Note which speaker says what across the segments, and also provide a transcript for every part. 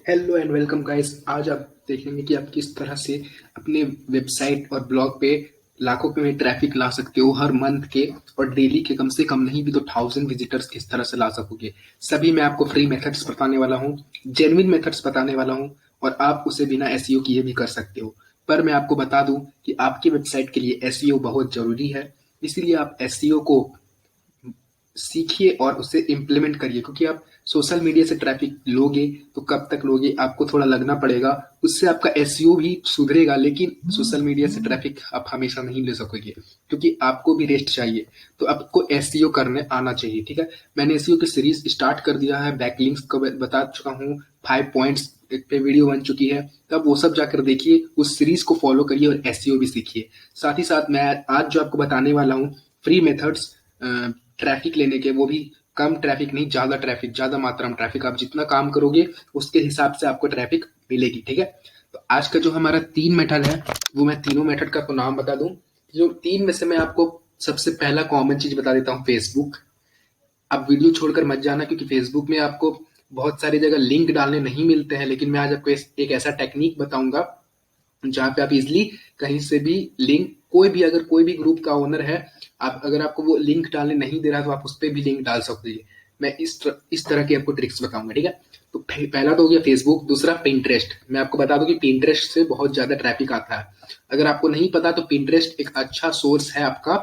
Speaker 1: Hello and welcome guys. आज आप देखेंगे कि आप किस तरह से अपने वेबसाइट और ब्लॉग पे लाखों में ट्रैफिक ला सकते हो हर मंथ के, और डेली के कम से कम नहीं भी तो 1000 विजिटर्स किस तरह से ला सकोगे। सभी मैं आपको फ्री मेथड्स बताने वाला हूँ, जेन्युइन मेथड्स बताने वाला हूँ, और आप उसे बिना एसईओ किए भी कर सकते हो। पर मैं आपको बता दूं कि आपकी वेबसाइट के लिए एसईओ बहुत जरूरी है। इसीलिए आप एसईओ को सीखिए और उसे इम्प्लीमेंट करिए, क्योंकि आप सोशल मीडिया से ट्रैफिक लोगे तो कब तक लोगे, आपको थोड़ा लगना पड़ेगा। उससे आपका एसईओ भी सुधरेगा, लेकिन सोशल मीडिया से ट्रैफिक आप हमेशा नहीं ले सकोगे, क्योंकि आपको भी रेस्ट चाहिए। तो आपको एसईओ करने आना चाहिए, ठीक है। मैंने एसईओ की सीरीज स्टार्ट कर दिया है, बैकलिंक्स को बता चुका हूँ, 5 पॉइंट्स एक पे वीडियो बन चुकी है। तब वो सब जाकर देखिए, उस सीरीज को फॉलो करिए और एसईओ भी सीखिए। साथ ही साथ मैं आज जो आपको बताने वाला हूँ फ्री मेथड्स ट्रैफिक लेने के, वो भी कम ट्रैफिक नहीं, ज्यादा ट्रैफिक, ज्यादा मात्रा में ट्रैफिक। आप जितना काम करोगे उसके हिसाब से आपको ट्रैफिक मिलेगी, ठीक है। तो आज का जो हमारा 3 मेथड है, वो मैं तीनों मेथड का आपको नाम बता दूं। जो 3 में से मैं आपको सबसे पहला कॉमन चीज बता देता हूँ, फेसबुक। आप वीडियो छोड़कर मत जाना, क्योंकि फेसबुक में आपको बहुत सारी जगह लिंक डालने नहीं मिलते हैं, लेकिन मैं आज आपको एक ऐसा टेक्निक बताऊंगा जहाँ पे आप इजिली कहीं से भी लिंक, कोई भी अगर कोई भी ग्रुप का ओनर है, आप अगर आपको वो लिंक डालने नहीं दे रहा तो आप उस पर भी लिंक डाल सकते हैं। मैं इस तरह की आपको ट्रिक्स बताऊंगा, ठीक है। तो पहला तो हो गया फेसबुक। दूसरा पिंटरेस्ट। मैं आपको बता दूं कि पिंटरेस्ट से बहुत ज्यादा ट्रैफिक आता है। अगर आपको नहीं पता तो पिंटरेस्ट एक अच्छा सोर्स है आपका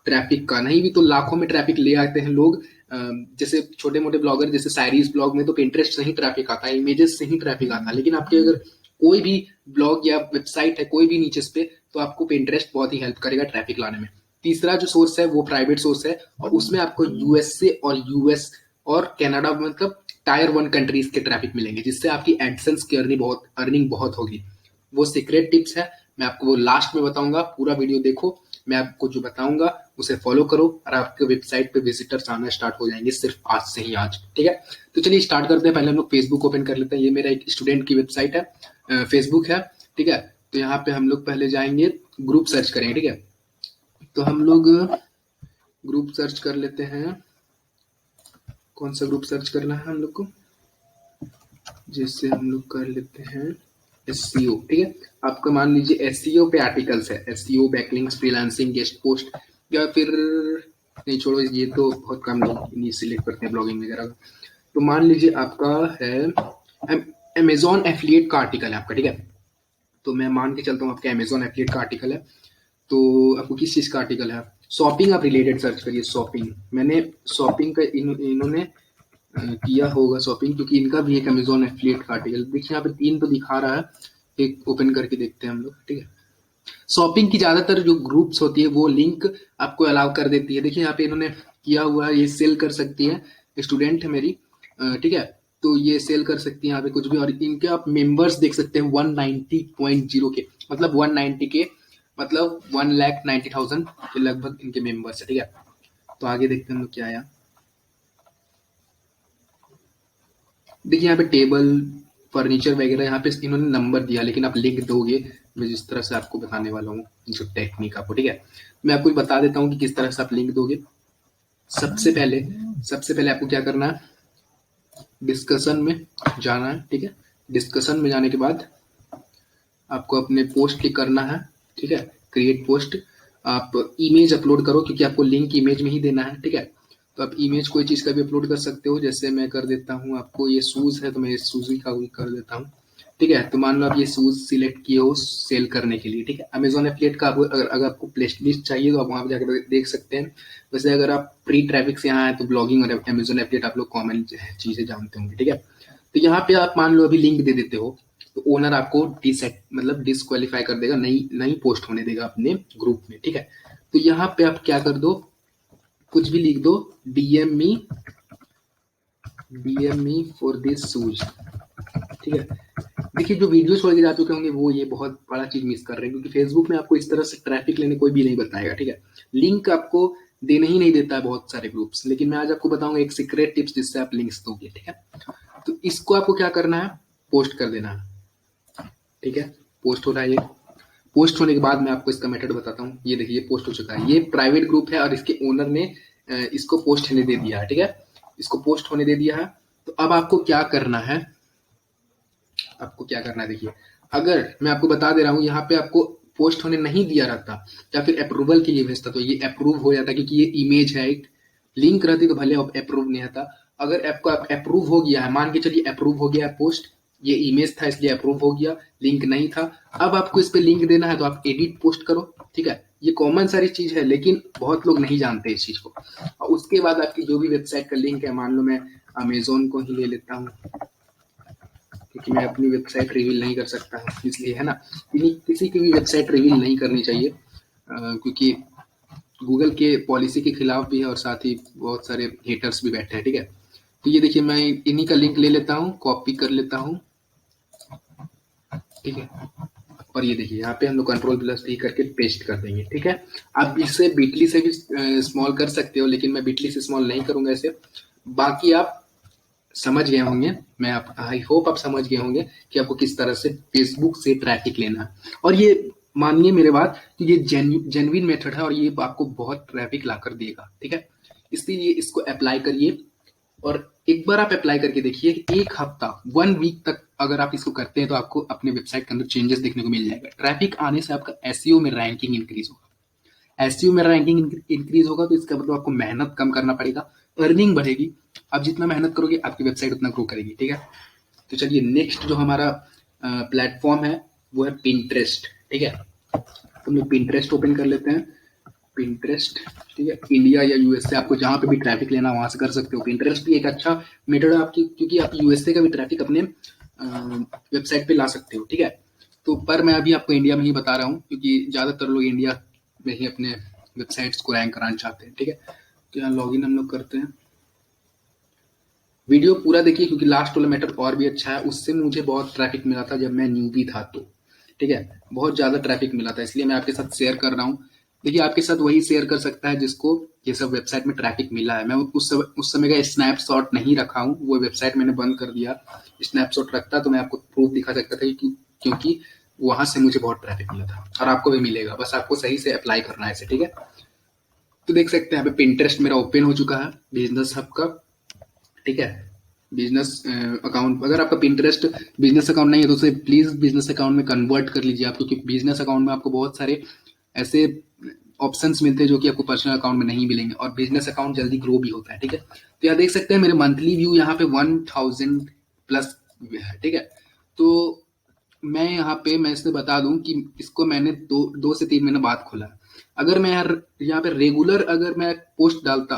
Speaker 1: ट्रैफिक का। नहीं भी तो लाखों में ट्रैफिक ले आते हैं लोग। जैसे छोटे मोटे ब्लॉगर, जैसे साइरीज ब्लॉग में तो पिंटरेस्ट से ही ट्रैफिक आता है, इमेजेस से ही ट्रैफिक आता है। लेकिन आपके अगर कोई भी ब्लॉग या वेबसाइट है, कोई भी नीचे पे, तो आपको पिंटरेस्ट बहुत ही हेल्प करेगा ट्रैफिक लाने में। तीसरा जो सोर्स है वो प्राइवेट सोर्स है, और उसमें आपको यूएसए और यूएस और कनाडा, मतलब टायर 1 कंट्रीज के ट्रैफिक मिलेंगे, जिससे आपकी एडसेंस की अर्निंग बहुत होगी। वो सीक्रेट टिप्स है, मैं आपको वो लास्ट में बताऊंगा। पूरा वीडियो देखो, मैं आपको जो बताऊंगा उसे फॉलो करो, और आपके वेबसाइट पे विजिटर्स आना स्टार्ट हो जाएंगे सिर्फ आज से ही, आज, ठीक है। तो चलिए स्टार्ट करते हैं। पहले हम लोग फेसबुक ओपन कर लेते हैं। ये मेरा एक स्टूडेंट की वेबसाइट है, फेसबुक है, ठीक है। तो यहाँ पे हम लोग पहले जाएंगे, ग्रुप सर्च करेंगे, ठीक है। तो हम लोग ग्रुप सर्च कर लेते हैं। कौन सा ग्रुप सर्च करना है हम लोग को? जैसे हम लोग कर लेते हैं एसईओ, ठीक है। आपका मान लीजिए एसईओ पे आर्टिकल्स है, SEO, backlinks, freelancing, guest post, या फिर नहीं, छोड़ो, ये तो बहुत कम नहीं सिलेक्ट करते हैं ब्लॉगिंग वगैरह का। तो मान लीजिए आपका है अमेजॉन एफिलिएट का आर्टिकल है आपका, ठीक है। तो मैं मान के चलता हूँ आपका अमेजॉन एफिलिएट का आर्टिकल है। तो आपको किस चीज का आर्टिकल है? शॉपिंग आप रिलेटेड सर्च करिए, शॉपिंग। मैंने शॉपिंग का इन्होंने किया होगा शॉपिंग, क्योंकि इनका भी एक अमेजोन एफिलिएट का आर्टिकल देखिए, यहाँ पे 3 तो दिखा रहा है। एक ओपन करके देखते हैं हम लोग, ठीक है। शॉपिंग की ज्यादातर जो ग्रुप्स होती है वो लिंक आपको अलाउ कर देती है। देखिए यहाँ पे इन्होंने किया हुआ है, ये सेल कर सकती है, स्टूडेंट है मेरी, ठीक है। तो ये सेल कर सकती है यहाँ पे कुछ भी, और इनके आप मेंबर्स देख सकते हैं 190.0 के, मतलब 190 के, मतलब 1,90,000 के लगभग इनके मेंबर्स है, ठीक है। तो आगे देखते हैं हम लोग क्या आया। देखिए यहाँ पे टेबल, फर्नीचर वगैरह, यहाँ पे इन्होंने नंबर दिया, लेकिन आप लिंक दोगे। मैं जिस तरह से आपको बताने वाला हूँ जो टेक्निक आपको, ठीक है, मैं आपको बता देता हूँ कि किस तरह से आप लिंक दोगे। सबसे पहले आपको क्या करना है, डिस्कशन में जाना है, ठीक है। डिस्कशन में जाने के बाद आपको अपने पोस्ट क्लिक करना है, ठीक है, क्रिएट पोस्ट। आप इमेज अपलोड करो, क्योंकि आपको लिंक इमेज में ही देना है, ठीक है। तो आप इमेज कोई चीज का भी अपलोड कर सकते हो, जैसे मैं कर देता हूँ, आपको ये शूज है तो मैं शूज का भी कर देता हूँ, ठीक है। तो मान लो आप ये शूज सिलेक्ट किए हो सेल करने के लिए, ठीक है। अमेजोन एफिलिएट का अगर आपको प्लेलिस्ट लिस्ट चाहिए तो आप वहां पर जाकर देख सकते हैं। वैसे अगर आप फ्री ट्रैफिक से यहाँ आए तो ब्लॉगिंग और अमेजोन एफिलिएट आप लोग कॉमन चीजें जानते होंगे, ठीक है। तो यहाँ पे आप मान लो अभी लिंक दे देते हो, तो ओनर आपको डिसेट मतलब डिसक्वालीफाई कर देगा, नहीं पोस्ट होने देगा अपने ग्रुप में, ठीक है। तो यहाँ पे आप क्या कर दो, कुछ भी लिख दो, DM me for this shoes, ठीक है। देखिए जो वीडियो छोड़ के जा चुके होंगे वो ये बहुत बड़ा चीज मिस कर रहे हैं, क्योंकि फेसबुक में आपको इस तरह से ट्रैफिक लेने कोई भी नहीं बताएगा, ठीक है। लिंक आपको देने ही नहीं देता है बहुत सारे ग्रुप्स, लेकिन मैं आज आपको बताऊंगा एक सीक्रेट टिप्स जिससे आप लिंक्स दोगे, ठीक है। तो इसको आपको क्या करना है, पोस्ट कर देना है, ठीक है। पोस्ट हो रहा है ये। पोस्ट होने के बाद मैं आपको इसका मेथड बताता हूँ। ये देखिए पोस्ट हो चुका है, ये प्राइवेट ग्रुप है और इसके ओनर ने इसको पोस्ट होने दे दिया है, ठीक है। इसको पोस्ट होने दे दिया है। तो अब आपको क्या करना है, आपको क्या करना है देखिए, अगर मैं आपको बता दे रहा हूँ यहाँ पे आपको पोस्ट होने नहीं दिया रहता या फिर अप्रूवल के लिए भेजता तो ये अप्रूव हो जाता, क्योंकि ये इमेज है, एक लिंक रहती तो भले अप्रूव नहीं आता। अगर आपका अप्रूव हो गया है, मान के चलिए अप्रूव हो गया है पोस्ट, ये इमेज था इसलिए अप्रूव हो गया, लिंक नहीं था, अब आपको इस पे लिंक देना है तो आप एडिट पोस्ट करो, ठीक है। ये कॉमन सारी चीज है, लेकिन बहुत लोग नहीं जानते इस चीज को। और उसके बाद आपकी जो भी वेबसाइट का लिंक है, मान लो मैं अमेजोन को ही ले लेता हूँ, क्योंकि मैं अपनी वेबसाइट रिवील नहीं कर सकता हूँ इसलिए, है ना। किसी की भी वेबसाइट रिवील नहीं करनी चाहिए, क्योंकि गूगल के पॉलिसी के खिलाफ भी है और साथ ही बहुत सारे हेटर्स भी बैठे हैं, ठीक है। तो ये देखिए, मैं इन्हीं का लिंक ले लेता हूँ, कॉपी कर लेता हूँ, ठीक है। और ये देखिए यहाँ पे हम लोग Ctrl+V करके पेस्ट कर देंगे, ठीक है। आप इसे बिटली से भी स्मॉल कर सकते हो, लेकिन मैं बिटली से स्मॉल नहीं करूंगा इसे। बाकी आप समझ गए होंगे, मैं आप आई होप आप समझ गए होंगे कि आपको किस तरह से फेसबुक से ट्रैफिक लेना है। और ये मानिए मेरे बात कि ये जेन्युइन मेथड है और ये आपको बहुत ट्रैफिक ला कर देगा, ठीक है। इसलिए इसको अप्लाई करिए, और एक बार आप अप्लाई करके देखिए, एक हफ्ता 1 वीक तक अगर आप इसको करते हैं तो आपको अपने वेबसाइट के अंदर चेंजेस देखने को मिल जाएगा। ट्रैफिक आने से आपका एसईओ में रैंकिंग इंक्रीज होगा, एसईओ में रैंकिंग इंक्रीज होगा तो इसका मतलब आपको मेहनत कम करना पड़ेगा, अर्निंग बढ़ेगी। आप जितना मेहनत करोगे आपकी वेबसाइट उतना ग्रो करेगी, ठीक है। तो चलिए नेक्स्ट जो हमारा प्लेटफॉर्म है वो है पिंटरेस्ट, ठीक है। तो हम लोग पिंटरेस्ट ओपन कर लेते हैं, पिंटरेस्ट, ठीक है। इंडिया या यूएसए, आपको जहां पे भी ट्रैफिक लेना वहां से कर सकते हो। पिंटरेस्ट भी एक अच्छा मेथड है आपकी, क्योंकि आप यूएसए का भी ट्रैफिक अपने वेबसाइट पे ला सकते हो, ठीक है। तो पर मैं अभी आपको इंडिया में ही बता रहा हूँ, क्योंकि ज्यादातर लोग इंडिया में ही अपने वेबसाइट्स को रैंक कराना चाहते हैं, ठीक है। तो यहाँ लॉगिन हम लोग करते हैं। वीडियो पूरा देखिए, क्योंकि लास्ट वाला मैटर और भी अच्छा है, उससे मुझे बहुत ट्रैफिक मिला था जब मैं न्यूबी था तो, ठीक है। बहुत ज्यादा ट्रैफिक मिला था, इसलिए मैं आपके साथ शेयर कर रहा हूँ। देखिए आपके साथ वही शेयर कर सकता है जिसको ये सब वेबसाइट में ट्रैफिक मिला है। मैं उस समय का स्नैपशॉट नहीं रखा हूँ, वो वेबसाइट मैंने बंद कर दिया। स्नैपशॉट रखता तो मैं आपको प्रूफ दिखा सकता था, क्योंकि वहां से मुझे बहुत ट्रैफिक मिला था और आपको भी मिलेगा, बस आपको सही से अप्लाई करना है इसे, ठीक है। तो देख सकते हैं यहाँ पे पिंटरेस्ट मेरा ओपन हो चुका है, बिजनेस हब का, ठीक है। बिजनेस अकाउंट, अगर आपका पिंटरेस्ट बिजनेस अकाउंट नहीं है तो उसे प्लीज बिजनेस अकाउंट में कन्वर्ट कर लीजिए आप, क्योंकि बिजनेस अकाउंट में आपको बहुत सारे ऐसे ऑप्शंस मिलते हैं जो कि आपको पर्सनल अकाउंट में नहीं मिलेंगे, और बिजनेस अकाउंट जल्दी ग्रो भी होता है, ठीक है। तो यहाँ देख सकते हैं मेरे मंथली व्यू यहाँ पे 1000+ है, ठीक है। तो मैं इससे बता दूं कि इसको मैंने 2 से 3 महीने बाद खोला। अगर मैं यहाँ पे रेगुलर अगर मैं पोस्ट डालता,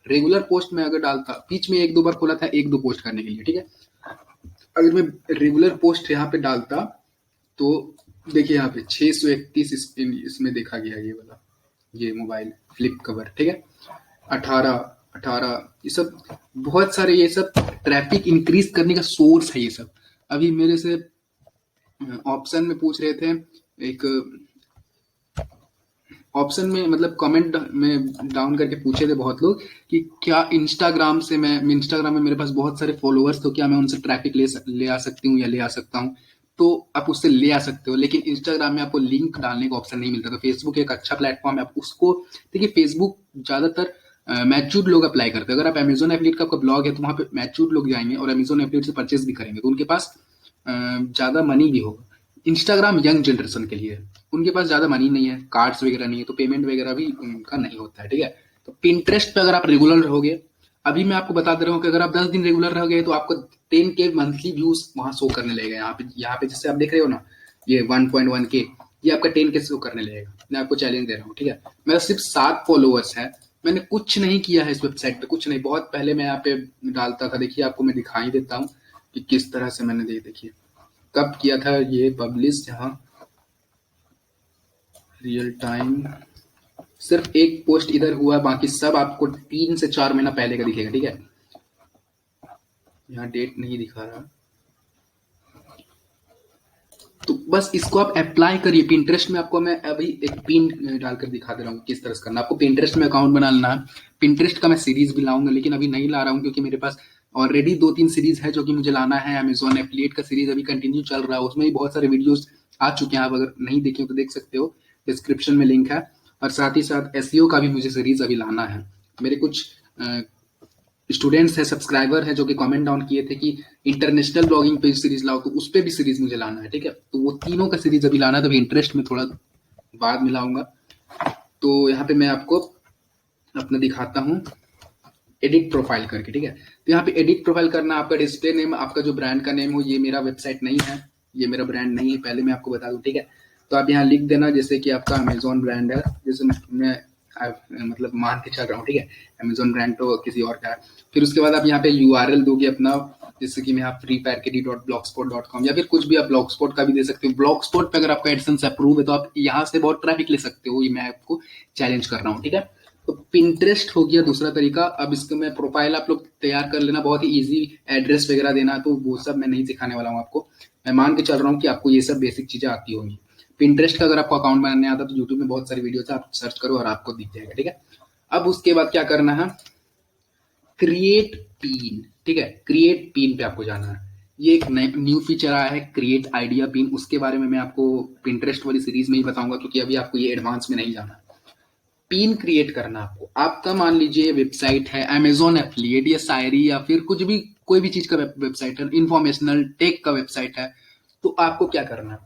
Speaker 1: रेगुलर पोस्ट में अगर डालता, बीच में 1-2 बार खोला था 1-2 पोस्ट करने के लिए, ठीक है। अगर मैं रेगुलर पोस्ट यहाँ पे डालता तो देखिए यहाँ पे 631 इसमें देखा गया, ये वाला, ये मोबाइल फ्लिप कवर, ठीक है। 18 ये सब बहुत सारे, ये सब ट्रैफिक इंक्रीज करने का सोर्स है ये सब। अभी मेरे से ऑप्शन में पूछ रहे थे, एक ऑप्शन में मतलब कमेंट में डाउन करके पूछे थे बहुत लोग कि क्या इंस्टाग्राम में मेरे पास बहुत सारे फॉलोअर्स, तो क्या मैं उनसे ट्रैफिक ले आ सकती हूँ या ले आ सकता हूँ। तो आप उससे ले आ सकते हो, लेकिन इंस्टाग्राम में आपको लिंक डालने का ऑप्शन नहीं मिलता। तो फेसबुक एक अच्छा प्लेटफॉर्म है, आप उसको देखिए। फेसबुक ज्यादातर मैच्योर्ड लोग अप्लाई करते हैं। अगर आप अमेजोन एफिलिएट का आपका ब्लॉग है तो वहाँ पे मैच्योर्ड लोग जाएंगे और अमेजोन एफिलिएट से परचेज भी करेंगे, तो उनके पास ज्यादा मनी भी होगा। इंस्टाग्राम यंग जनरेशन के लिए है, उनके पास ज्यादा मनी नहीं है, कार्ड्स वगैरह नहीं है, तो पेमेंट वगैरह भी उनका नहीं होता है, ठीक है। तो पिंटरेस्ट पे अगर आप रेगुलर रहोगे, अभी मैं आपको बता दे रहा हूँ कि अगर आप 10 दिन रेगुलर रह गए तो आपको 10K मंथली व्यूज वहां शो करने लगेगा। यहाँ पे जैसे आप देख रहे हो ना, ये 1.1K, ये आपका 10K शो करने लगेगा। मैं आपको चैलेंज दे रहा हूँ, ठीक है। मेरा सिर्फ 7 फॉलोअर्स है, मैंने कुछ नहीं किया है इस वेबसाइट पे, कुछ नहीं। बहुत पहले मैं यहाँ पे डालता था, देखिए आपको मैं दिखाई देता हूँ कि किस तरह से मैंने देखिए कब किया था ये पब्लिश, यहाँ रियल टाइम सिर्फ एक पोस्ट इधर हुआ, बाकी सब आपको 3 से 4 महीना पहले का दिखेगा, ठीक है। यहाँ डेट नहीं दिखा रहा, तो बस इसको आप अप्लाई करिए। पिंटरेस्ट में आपको मैं अभी एक पिन डालकर दिखा दे रहा हूँ किस तरह से करना। आपको पिंटरेस्ट में अकाउंट बनाना है। पिंटरेस्ट का मैं सीरीज भी लाऊंगा, लेकिन अभी नहीं ला रहा हूँ क्योंकि मेरे पास ऑलरेडी 2-3 सीरीज है जो कि मुझे लाना है। अमेजोन एफिलिएट का सीरीज अभी कंटिन्यू चल रहा है, उसमें भी बहुत सारे वीडियोस आ चुके हैं, आप अगर नहीं देखे तो देख सकते हो, डिस्क्रिप्शन में लिंक है। और साथ ही साथ एसईओ का भी मुझे सीरीज अभी लाना है। मेरे कुछ स्टूडेंट्स है, सब्सक्राइबर है, जो कि कमेंट डाउन किए थे कि इंटरनेशनल ब्लॉगिंग पे सीरीज लाओ, तो उस पे भी सीरीज मुझे लाना है। ठीक है, तो वो तीनों का सीरीज अभी लाना है, तभी इंटरेस्ट में थोड़ा बाद में लाऊंगा। तो यहाँ पे मैं आपको अपना दिखाता हूँ एडिट प्रोफाइल करके। ठीक है, तो यहाँ पे एडिट प्रोफाइल करना, आपका डिस्प्ले नेम, आपका जो ब्रांड का नेम हो, ये मेरा वेबसाइट नहीं है, ये मेरा ब्रांड नहीं है, पहले मैं आपको बता दूं। ठीक है, तो आप यहाँ लिख देना जैसे कि आपका अमेजोन ब्रांड है, जैसे मैं मतलब मान के चल रहा हूँ। ठीक है, अमेजोन ब्रांड तो किसी और का है। फिर उसके बाद आप यहाँ पे यूआरएल दोगे अपना, जैसे कि मैं यहाँ freeparkedi.blogspot.com, या फिर कुछ भी आप ब्लॉगस्पॉट का भी दे सकते हो। ब्लॉगस्पॉट पे अगर आपका एडसेंस अप्रूव है तो आप यहाँ से बहुत ट्रैफिक ले सकते हो, ये मैं आपको चैलेंज कर रहा हूँ। ठीक है, तो पिंटरेस्ट हो गया दूसरा तरीका। अब इसका मैं प्रोफाइल आप लोग तैयार कर लेना, बहुत ही इजी, एड्रेस वगैरह देना, तो वो सब मैं नहीं सिखाने वाला हूँ आपको। मैं मान के चल रहा हूँ कि आपको ये सब बेसिक चीजें आती होंगी। पिंटरेस्ट का अगर आपको अकाउंट बनाने आता तो यूट्यूब में बहुत सारी वीडियो है, आप सर्च करो और आपको दिख जाएगा। ठीक है, अब उसके बाद क्या करना है, क्रिएट पिन। ठीक है, क्रिएट पिन पे आपको जाना है। ये एक न्यू फीचर आया है, क्रिएट आइडिया पिन। उसके बारे में मैं आपको पिंटरेस्ट वाली सीरीज में ही बताऊंगा, क्योंकि अभी आपको ये एडवांस में नहीं जाना। पिन क्रिएट करना आपको, आपका मान लीजिए वेबसाइट है अमेजोन एफिलिएट या शायरी या फिर कुछ भी, कोई भी चीज का वेबसाइट है, इंफॉर्मेशनल टेक का वेबसाइट है, तो आपको क्या करना है,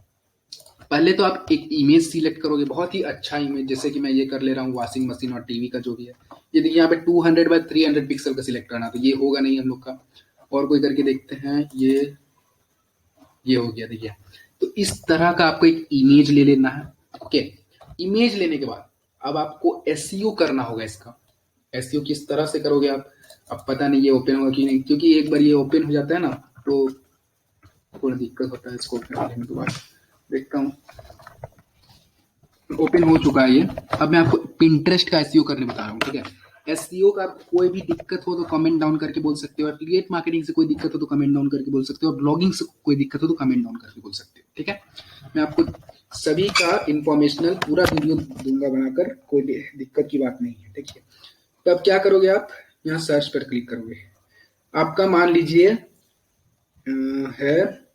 Speaker 1: पहले तो आप एक इमेज सिलेक्ट करोगे, बहुत ही अच्छा इमेज, जैसे कि मैं ये कर ले रहा हूँ वाशिंग मशीन और टीवी का जो भी है। ये देखिए यहाँ पे 200 बाय 300 पिक्सल का सिलेक्ट करना, तो ये होगा नहीं हम लोग का। और कोई करके देखते हैं, ये हो गया, देखिए। तो इस तरह का आपको एक इमेज ले लेना है। ओके, इमेज लेने के बाद अब आपको एसईओ करना होगा इसका। एसईओ किस तरह से करोगे आप, अब पता नहीं ये ओपन होगा कि नहीं, क्योंकि एक बार ये ओपन हो जाता है ना तो थोड़ा दिक्कत होता है इसको ओपन करने में। दोबारा देखता हूँ, ओपन हो चुका है ये। अब मैं आपको पिंटरेस्ट का एसईओ करने बता रहा हूँ। ठीक है, एसईओ का कोई भी दिक्कत हो तो कमेंट डाउन करके बोल सकते हो, एफिलिएट मार्केटिंग से कोई दिक्कत हो तो कमेंट डाउन करके बोल सकते हो, और ब्लॉगिंग से कोई दिक्कत हो तो कमेंट डाउन करके बोल सकते हो। ठीक है, मैं आपको सभी का इंफॉर्मेशनल पूरा वीडियो दूंगा बनाकर, कोई दिक्कत की बात नहीं है। देखिए, तो अब क्या करोगे, आप यहाँ सर्च पर क्लिक करोगे। आपका मान लीजिए है,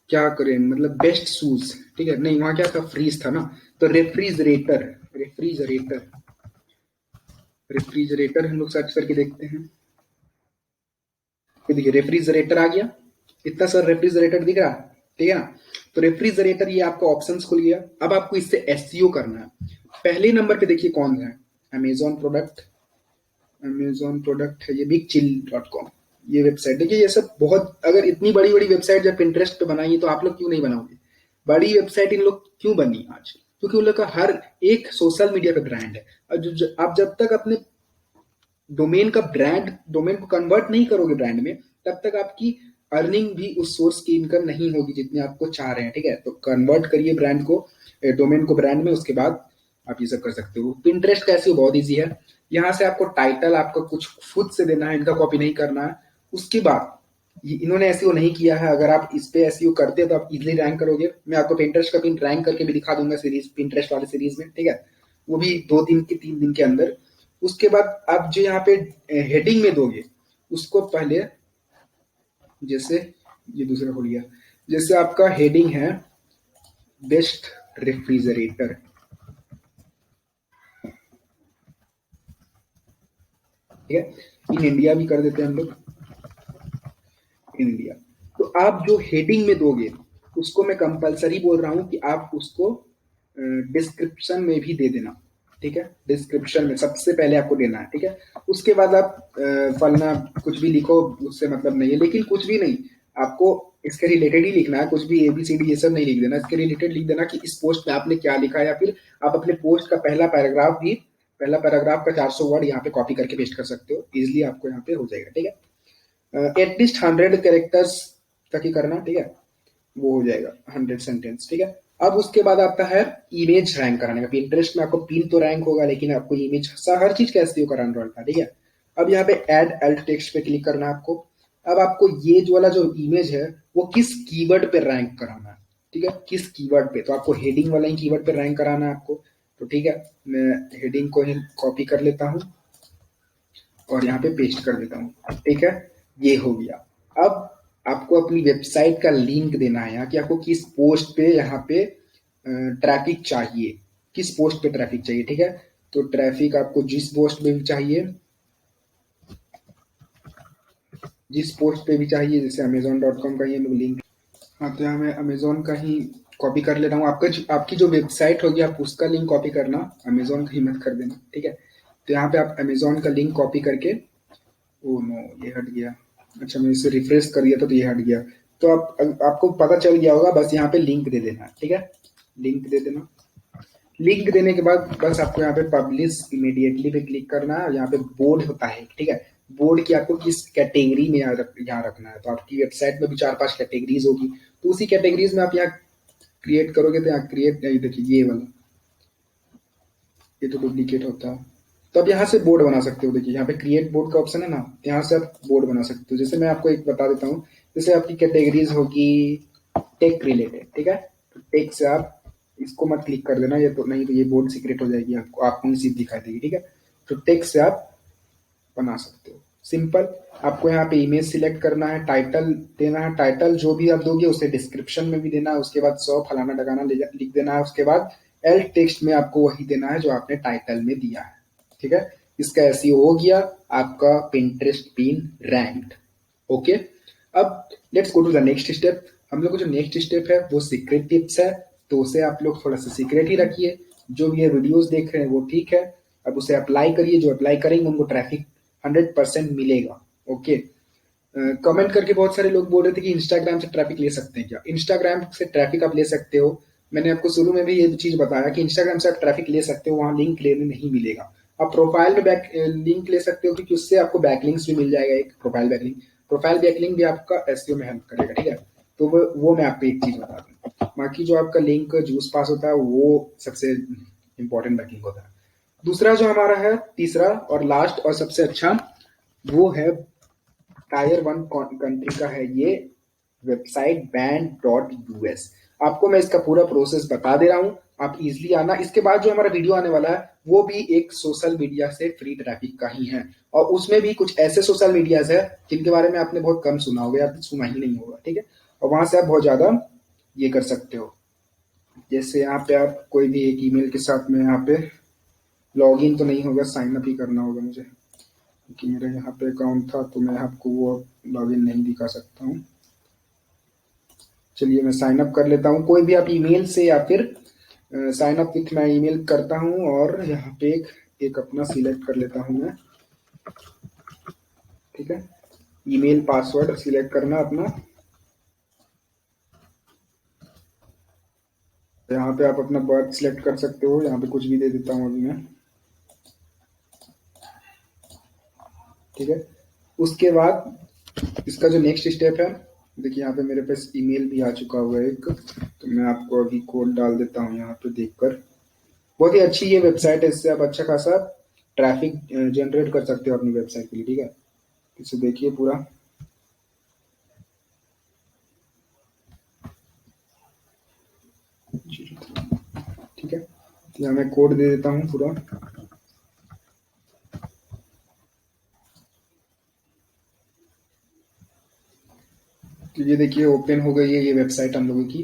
Speaker 1: क्या करें, मतलब बेस्ट शूज। ठीक है, नहीं वहां क्या था, फ्रीज था ना, तो रेफ्रिजरेटर, रेफ्रिजरेटर, रेफ्रिजरेटर हम लोग सर्च करके देखते हैं। तो देखिए रेफ्रिजरेटर आ गया, इतना सर रेफ्रिजरेटर दिख रहा। ठीक है ना, तो रेफ्रिजरेटर ये आपका ऑप्शंस खुल गया। अब आपको इससे एसईओ करना है। पहले नंबर पे देखिए कौन है, अमेजोन प्रोडक्ट, अमेजोन प्रोडक्ट है ये, bigchill.com, ये वेबसाइट। देखिए ये सब बहुत, अगर इतनी बड़ी बड़ी वेबसाइट जब इंटरेस्ट पे बनाई तो आप लोग क्यों नहीं बनाओगे, बड़ी वेबसाइट इन लोग क्यों बनी आज, क्योंकि उन लोग का हर एक सोशल मीडिया पे ब्रांड है। और आप जब तक अपने डोमेन का ब्रांड, डोमेन को कन्वर्ट नहीं करोगे ब्रांड में, तब तक आपकी अर्निंग भी उस सोर्स की इनकम नहीं होगी जितनी आपको चाह रहे हैं। ठीक है, तो कन्वर्ट करिए ब्रांड को, डोमेन को ब्रांड में, उसके बाद आप ये सब कर सकते हो। पिंटरेस्ट का ऐसे बहुत ईजी है। यहाँ से आपको टाइटल आपका कुछ खुद से देना है, इनका कॉपी नहीं करना है। उसके बाद इन्होंने एसईओ नहीं किया है, अगर आप इस पे एसईओ करते हो तो आप इजीली रैंक करोगे। मैं आपको पिंटरेस्ट का पिन रैंक करके भी दिखा दूंगा सीरीज, पिंटरेस्ट वाले सीरीज में। ठीक है, वो भी 2 दिन के 3 दिन के अंदर। उसके बाद आप जो यहाँ पे हेडिंग में दोगे, उसको पहले, जैसे ये दूसरा हो गया, जैसे आपका हेडिंग है बेस्ट रेफ्रिजरेटर। ठीक है, इन इंडिया भी कर देते हैं हम लोग, इंडिया। तो आप जो हेडिंग में दोगे उसको मैं कंपलसरी बोल रहा हूं कि आप उसको डिस्क्रिप्शन में भी दे देना। ठीक है, डिस्क्रिप्शन में सबसे पहले आपको देना है। ठीक है, उसके बाद आप फलना कुछ भी लिखो, उससे मतलब नहीं है, लेकिन कुछ भी नहीं, आपको इसके रिलेटेड ही लिखना है, कुछ भी एबीसीडी ये सब नहीं लिख देना। इसके रिलेटेड लिख देना कि इस पोस्ट में आपने क्या लिखा है, या फिर आप अपने पोस्ट का पहला पैराग्राफ भी, पहला पैराग्राफ का 400 वर्ड यहाँ पे कॉपी करके पेस्ट कर सकते हो, इजिली आपको यहाँ पे हो जाएगा। ठीक है, एटलीस्ट 100 कैरेक्टर्स तक ही करना। ठीक है, वो हो जाएगा 100 सेंटेंस। ठीक है, अब उसके बाद आता है इमेज रैंक कराने का। पिंटरेस्ट में आपको पिन तो रैंक होगा, लेकिन आपको इमेज हर चीज का एसईओ कराना पड़ता है। ठीक है, अब यहाँ पे ऐड अल्ट टेक्स्ट पे क्लिक करना है आपको। अब आपको ये जो वाला जो इमेज है वो किस कीवर्ड पे रैंक कराना है। ठीक है, किस कीवर्ड पे, तो आपको हेडिंग वाला ही कीवर्ड पे रैंक कराना है आपको। तो ठीक है, मैं हेडिंग को ही कॉपी कर लेता हूँ और यहाँ पे पेस्ट कर देता हूँ। ठीक है, ये हो गया। अब आपको अपनी वेबसाइट का लिंक देना है यहाँ, कि आपको किस पोस्ट पे यहाँ पे ट्रैफिक चाहिए, किस पोस्ट पे ट्रैफिक चाहिए। ठीक है, तो ट्रैफिक आपको जिस पोस्ट में भी चाहिए जिस पोस्ट पे भी चाहिए, जैसे amazon.com का ही हम लोग लिंक। हाँ, तो यहाँ मैं अमेजोन का ही कॉपी कर ले रहा हूँ। आपकी जो वेबसाइट होगी आप उसका लिंक कॉपी करना, अमेजोन का ही मत कर देना, ठीक है। तो यहाँ पे आप अमेजोन का लिंक कॉपी करके, ओ नो ये हट गया, अच्छा मैं इसे रिफ्रेश कर दिया था तो ये हट गया। तो आपको पता चल गया होगा, बस यहाँ पे लिंक दे देना, ठीक है। लिंक दे देना। लिंक देने के बाद बस आपको यहाँ पे पब्लिश इमीडिएटली पे क्लिक करना है। यहाँ पे बोर्ड होता है, ठीक है। बोर्ड की आपको किस कैटेगरी में यहाँ रखना है, तो आपकी वेबसाइट में भी 4-5 कैटेगरीज होगी, तो उसी कैटेगरीज में आप यहाँ क्रिएट करोगे। तो यहाँ क्रिएट, ये देखिए ये वाला, ये तो डुप्लीकेट होता है। तो आप यहाँ से बोर्ड बना सकते हो। देखिए यहाँ पे क्रिएट बोर्ड का ऑप्शन है ना, यहाँ से आप बोर्ड बना सकते हो। जैसे मैं आपको एक बता देता हूँ, जैसे आपकी कैटेगरीज होगी टेक रिलेटेड, ठीक है। तो टेक से आप इसको मत क्लिक कर देना, ये तो नहीं तो ये बोर्ड सीक्रेट हो जाएगी, आपको नहीं सीध दिखाई देगी, ठीक है। तो टेक से आप बना सकते हो, सिंपल। आपको यहाँ पे इमेज सिलेक्ट करना है, टाइटल देना है, टाइटल जो भी आप दोगे उसे डिस्क्रिप्शन में भी देना है, उसके बाद 100 फलाना डगाना लिख देना है, उसके बाद एल्ट टेक्स्ट में आपको वही देना है जो आपने टाइटल में दिया है, ठीक है। इसका एसईओ हो गया, आपका पिंटरेस्ट पिन रैंक्ड, ओके। अब let's go to the next step. हम लोग को जो नेक्स्ट स्टेप है वो सीक्रेट टिप्स है, तो उसे आप लोग थोड़ा सा सीक्रेट ही रखिए। जो भी ये वीडियोस देख रहे हैं वो ठीक है, अब उसे अप्लाई करिए। जो अप्लाई करेंगे उनको ट्रैफिक 100% मिलेगा, ओके। कमेंट करके बहुत सारे लोग बोल रहे थे कि इंस्टाग्राम से ट्रैफिक ले सकते हैं क्या। इंस्टाग्राम से ट्रैफिक आप ले सकते हो, मैंने आपको शुरू में भी ये चीज बताया कि इंस्टाग्राम से आप ट्रैफिक ले सकते हो, वहां लिंक लेने नहीं मिलेगा। आप प्रोफाइल में बैक लिंक ले सकते हो, क्योंकि उससे आपको बैकलिंक्स भी मिल जाएगा, एक प्रोफाइल बैकलिंक भी आपका एसईओ में हेल्प करेगा, ठीक है। तो वो मैं आपको एक चीज बता दूं, बाकी जो आपका लिंक जूस पास होता है वो सबसे इंपॉर्टेंट बैकलिंक होता है। दूसरा जो हमारा है, तीसरा और लास्ट और सबसे अच्छा, वो है टायर 1 कंट्री का है ये वेबसाइट band.us। आपको मैं इसका पूरा प्रोसेस बता दे रहा हूं, आप इजिली आना। इसके बाद जो हमारा वीडियो आने वाला है वो भी एक सोशल मीडिया से फ्री ट्रैफिक का ही है, और उसमें भी कुछ ऐसे सोशल मीडियाज है जिनके बारे में आपने बहुत कम सुना होगा या सुना ही नहीं होगा, ठीक है। और वहां से आप बहुत ज्यादा ये कर सकते हो। जैसे यहाँ पे आप कोई भी एक ईमेल के साथ में यहाँ पे लॉग इन तो नहीं होगा, साइन अप ही करना होगा मुझे, क्योंकि मेरा यहाँ पे अकाउंट था तो मैं आपको वो लॉगिन नहीं दिखा सकता हूँ। चलिए मैं साइन अप कर लेता हूँ, कोई भी आप ईमेल से या फिर साइन अप विथ मैं ईमेल करता हूँ, और यहाँ पे एक अपना सिलेक्ट कर लेता हूँ मैं, ठीक है। ईमेल पासवर्ड सिलेक्ट करना अपना, यहाँ पे आप अपना बर्थ सिलेक्ट कर सकते हो, यहाँ पे कुछ भी दे देता हूँ अभी मैं, ठीक है। उसके बाद इसका जो नेक्स्ट स्टेप है, देखिए यहाँ पे मेरे पास ईमेल भी आ चुका हुआ है एक, तो मैं आपको अभी कोड डाल देता हूँ यहाँ पे देखकर। बहुत ही अच्छी ये वेबसाइट है, इससे आप अच्छा खासा ट्रैफिक जनरेट कर सकते हो अपनी वेबसाइट के लिए, ठीक है। इसे देखिए पूरा, ठीक है। यहाँ मैं कोड दे देता हूँ पूरा, तो ये देखिए ओपन हो गई है ये वेबसाइट हम लोगों की।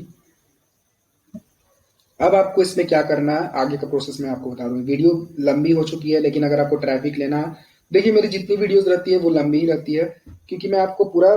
Speaker 1: अब आपको इसमें क्या करना है, आगे का प्रोसेस मैं आपको बता दूं। वीडियो लंबी हो चुकी है, लेकिन अगर आपको ट्रैफिक लेना, देखिए मेरी जितनी वीडियोस रहती है वो लंबी ही रहती है, क्योंकि मैं आपको पूरा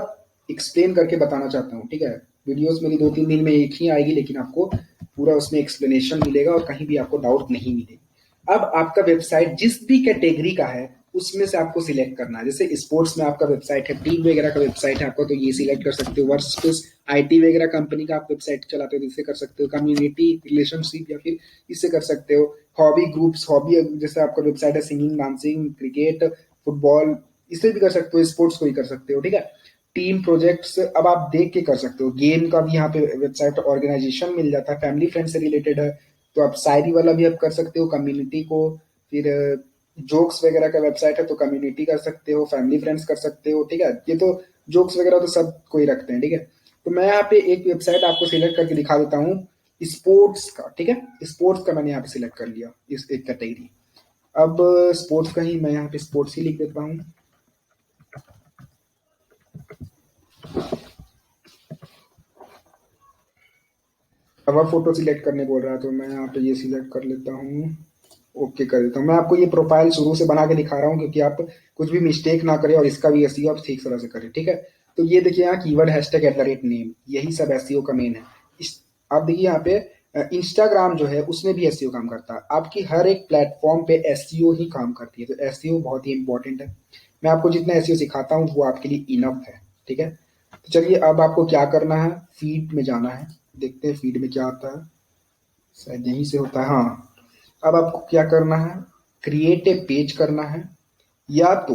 Speaker 1: एक्सप्लेन करके बताना चाहता हूँ, ठीक है। वीडियोस मेरी 2-3 दिन में एक ही आएगी, लेकिन आपको पूरा उसमें एक्सप्लेनेशन मिलेगा और कहीं भी आपको डाउट नहीं मिलेगा। अब आपका वेबसाइट जिस भी कैटेगरी का है उसमें से आपको सिलेक्ट करना है। जैसे स्पोर्ट्स में आपका वेबसाइट है, टीम वगैरह का वेबसाइट है आपका, तो ये सिलेक्ट कर सकते हो। वर्कस्पेस आईटी वगैरह कंपनी का आप वेबसाइट चलाते हो तो इससे कर सकते हो। कम्युनिटी रिलेशनशिप या फिर इससे कर सकते हो। हॉबी ग्रुप्स, हॉबी जैसे आपका वेबसाइट है सिंगिंग, डांसिंग, क्रिकेट, फुटबॉल, इससे भी कर सकते हो। स्पोर्ट्स को भी कर सकते हो, ठीक है। टीम प्रोजेक्ट्स अब आप देख के कर सकते हो। गेम का भी यहाँ पे वेबसाइट ऑर्गेनाइजेशन मिल जाता है, फैमिली फ्रेंड से रिलेटेड है, तो आप शायरी वाला भी आप कर सकते हो। कम्युनिटी को, फिर जोक्स वगैरह का वेबसाइट है तो कम्युनिटी कर सकते हो, फैमिली फ्रेंड्स कर सकते हो, ठीक है। ये तो जोक्स वगैरह तो सब कोई रखते हैं, ठीक है। तो मैं यहाँ पे एक वेबसाइट आपको सिलेक्ट करके दिखा देता हूँ, स्पोर्ट्स का, ठीक है। स्पोर्ट्स का मैंने यहाँ पे सिलेक्ट कर लिया, इस एक कैटेगरी। अब स्पोर्ट्स का ही मैं यहाँ पे स्पोर्ट्स ही लिख देता हूँ। अब फोटो सिलेक्ट करने बोल रहा है तो मैं यहाँ पे ये सिलेक्ट कर लेता हूँ,
Speaker 2: ओके कर देता हूँ। मैं आपको ये प्रोफाइल शुरू से बना के दिखा रहा हूँ क्योंकि आप कुछ भी मिस्टेक ना करें और इसका भी एसईओ आप ठीक तरह से करें, ठीक है। तो ये देखिए यहाँ कीवर्ड हैशटैग @नेम, यही सब एसईओ का मेन है। आप देखिए यहाँ पे इंस्टाग्राम जो है उसमें भी एसईओ काम करता है। आपकी हर एक प्लेटफॉर्म पे एसईओ ही काम करती है, तो एसईओ बहुत ही इंपॉर्टेंट है। मैं आपको जितना एसईओ सिखाता हूँ वो आपके लिए इनफ है, ठीक है। तो चलिए अब आपको क्या करना है, फीड में जाना है, देखते हैं फीड में क्या आता है। शायद यहीं से होता है, हाँ। अब आपको क्या करना है, क्रिएट ए पेज करना है, या तो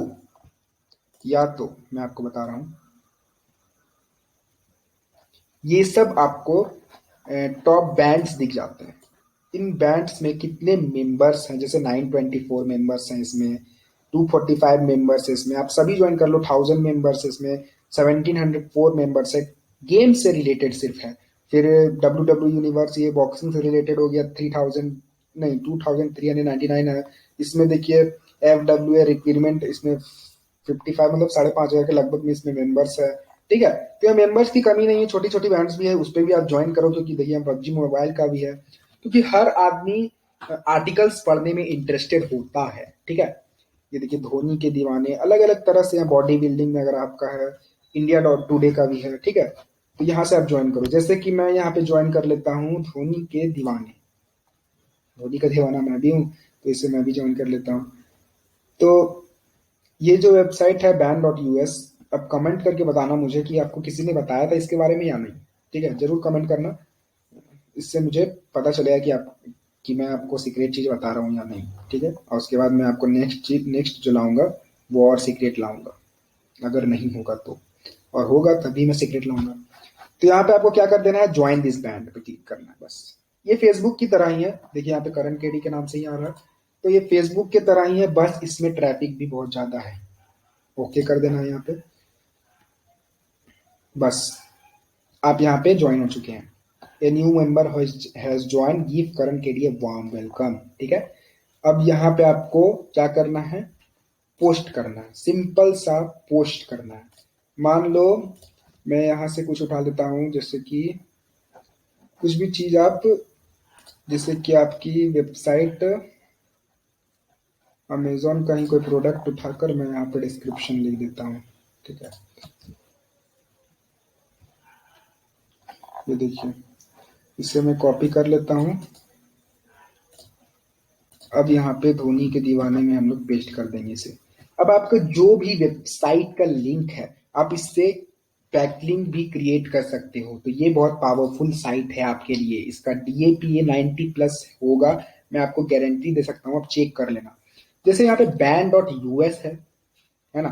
Speaker 2: मैं आपको बता रहा हूं, ये सब आपको टॉप बैंड्स दिख जाते हैं। इन बैंड्स में कितने मेंबर्स हैं, जैसे 924 मेंबर्स हैं इसमें, 245 मेंबर्स है इसमें, आप सभी ज्वाइन कर लो, 1000 मेंबर्स है इसमें, 1704 मेंबर्स है। गेम से रिलेटेड सिर्फ है। फिर डब्ल्यू यूनिवर्स, ये बॉक्सिंग से रिलेटेड हो गया, 3000 नहीं 2399 है। इसमें देखिए FWA रिक्वायरमेंट, इसमें 55 मतलब 5,500 के लगभग में इसमें मेंबर्स है, ठीक है। तो यहाँ मेंबर्स की कमी नहीं है, छोटी छोटी बैंड्स भी है, उस पर भी आप ज्वाइन करो, क्योंकि देखिए पबजी मोबाइल का भी है, क्योंकि हर आदमी आर्टिकल्स पढ़ने में इंटरेस्टेड होता है, ठीक है। ये देखिए धोनी के दीवाने, अलग अलग तरह से, बॉडी बिल्डिंग में अगर आपका है, इंडिया डॉट टूडे का भी है, ठीक है। तो यहाँ से आप ज्वाइन करो, जैसे कि मैं यहाँ पे ज्वाइन कर लेता हूँ धोनी के दीवाने, धोनी का दीवाना मैं भी हूँ, तो इसे मैं भी ज्वाइन कर लेता हूँ। तो ये जो वेबसाइट है ban.us, अब कमेंट करके बताना मुझे कि आपको किसी ने बताया था इसके बारे में या नहीं, ठीक है। जरूर कमेंट करना, इससे मुझे पता चलेगा कि मैं आपको सीक्रेट चीज बता रहा हूँ या नहीं, ठीक है। और उसके बाद मैं आपको नेक्स्ट जो लाऊंगा वो और सीक्रेट लाऊंगा, अगर नहीं होगा तो, और होगा तभी मैं सीक्रेट लाऊंगा। तो यहाँ पे आपको क्या कर देना है, ज्वाइन दिस बैंड पे क्लिक करना है बस। ये फेसबुक की तरह ही है, देखिए यहाँ पे करण केडी के नाम से ही आ रहा है, तो ये फेसबुक की तरह ही है, बस इसमें ट्रैफिक भी बहुत ज्यादा है। ओके कर देना है यहाँ पे, बस आप यहाँ पे ज्वाइन हो चुके हैं। A new member has join, give Karan KD a warm welcome, ठीक है। अब यहाँ पे आपको क्या करना है, पोस्ट करना है, सिंपल सा पोस्ट करना है। मान लो मैं यहाँ से कुछ उठा लेता हूँ, जैसे कि कुछ भी चीज आप, जैसे कि आपकी वेबसाइट अमेजोन का ही कोई प्रोडक्ट उठाकर मैं यहाँ पे डिस्क्रिप्शन लिख देता हूँ, ठीक है। ये देखिए, इसे मैं कॉपी कर लेता हूँ। अब यहाँ पे धोनी के दीवाने में हम लोग पेस्ट कर देंगे इसे। अब आपका जो भी वेबसाइट का लिंक है, आप इससे बैकलिंक भी क्रिएट कर सकते हो, तो ये बहुत पावरफुल साइट है आपके लिए। इसका DAPA 90+ होगा, मैं आपको गारंटी दे सकता हूँ, आप चेक कर लेना। जैसे यहाँ पे ban.us है ना,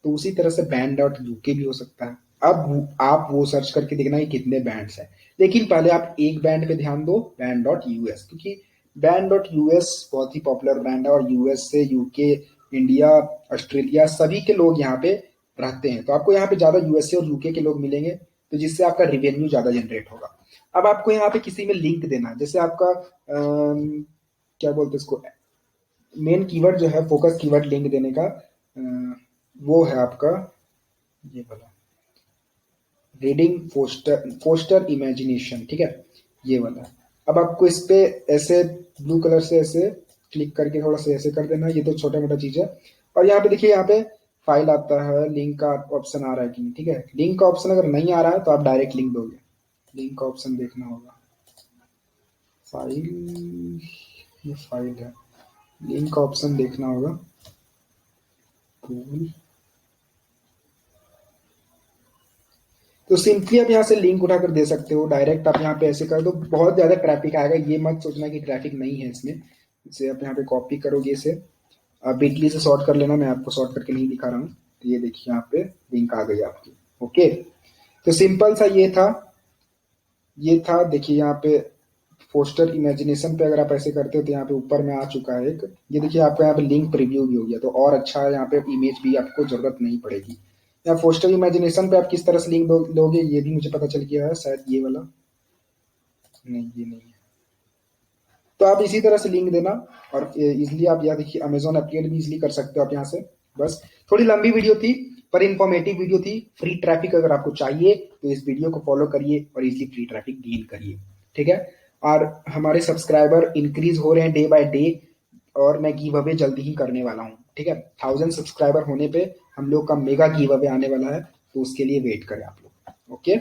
Speaker 2: तो उसी तरह से ban.uk भी हो सकता है। अब आप वो सर्च करके देखना कि कितने बैंड्स हैं, लेकिन पहले आप एक बैंड पे ध्यान दो, ban.us, क्योंकि ban.us बहुत ही पॉपुलर ब्रांड है, और यूएस से यूके, इंडिया, ऑस्ट्रेलिया सभी के लोग यहाँ पे रहते हैं, तो आपको यहाँ पे ज्यादा यूएसए और यूके के लोग मिलेंगे, तो जिससे आपका रिवेन्यू ज्यादा जनरेट होगा। अब आपको यहाँ पे किसी में लिंक देना है, जैसे आपका क्या बोलते हैं इसको, मेन कीवर्ड जो है, फोकस कीवर्ड लिंक देने का, वो है आपका ये वाला, रीडिंग फोस्टर इमेजिनेशन, ठीक है, ये वाला। अब आपको इस पे ऐसे ब्लू कलर से ऐसे क्लिक करके थोड़ा सा ऐसे कर देना, ये तो छोटा मोटा चीज है। और यहाँ पे देखिए, यहाँ पे फाइल आता है, लिंक का ऑप्शन आ रहा है कि नहीं, ठीक है। लिंक का ऑप्शन अगर नहीं आ रहा है तो आप डायरेक्ट लिंक दोगे, लिंक का ऑप्शन देखना होगा। फाइल, ये फाइल है, लिंक का ऑप्शन देखना होगा, तो सिंपली आप यहाँ से लिंक उठाकर दे सकते हो डायरेक्ट। आप यहाँ पे ऐसे कर दो, बहुत ज्यादा ट्रैफिक आएगा, ये मत सोचना कि ट्रैफिक नहीं है इसमें। इसे आप यहाँ पे कॉपी करोगे, इसे बिटली से शॉर्ट कर लेना, मैं आपको शॉर्ट करके नहीं दिखा रहा हूँ। तो ये देखिए यहाँ पे लिंक आ गई आपकी, ओके। तो सिंपल सा ये था देखिए यहाँ पे पोस्टर इमेजिनेशन पे अगर आप ऐसे करते हो तो यहाँ पे ऊपर में आ चुका है एक, ये देखिए आपका यहाँ पे लिंक प्रीव्यू भी हो गया, तो और अच्छा है, यहाँ पे इमेज भी आपको जरूरत नहीं पड़ेगी। या पोस्टर इमेजिनेशन पे आप किस तरह से लिंक दोगे ये भी मुझे पता चल गया है, शायद ये वाला, नहीं ये नहीं है। तो आप इसी तरह से लिंक देना, और इजिली आप यहाँ देखिए अमेजोन एफिलिएट भी इजिली कर सकते हो आप यहाँ से। बस थोड़ी लंबी वीडियो थी पर इंफॉर्मेटिव वीडियो थी। फ्री ट्रैफिक अगर आपको चाहिए तो इस वीडियो को फॉलो करिए और इजिली फ्री ट्रैफिक गेन करिए, ठीक है। और हमारे सब्सक्राइबर इंक्रीज हो रहे हैं डे बाय डे, और मैं गिव अवे जल्दी ही करने वाला हूँ, ठीक है। 1000 सब्सक्राइबर होने पे हम लोग का मेगा गिव अवे आने वाला है, तो उसके लिए वेट करें आप लोग, ओके।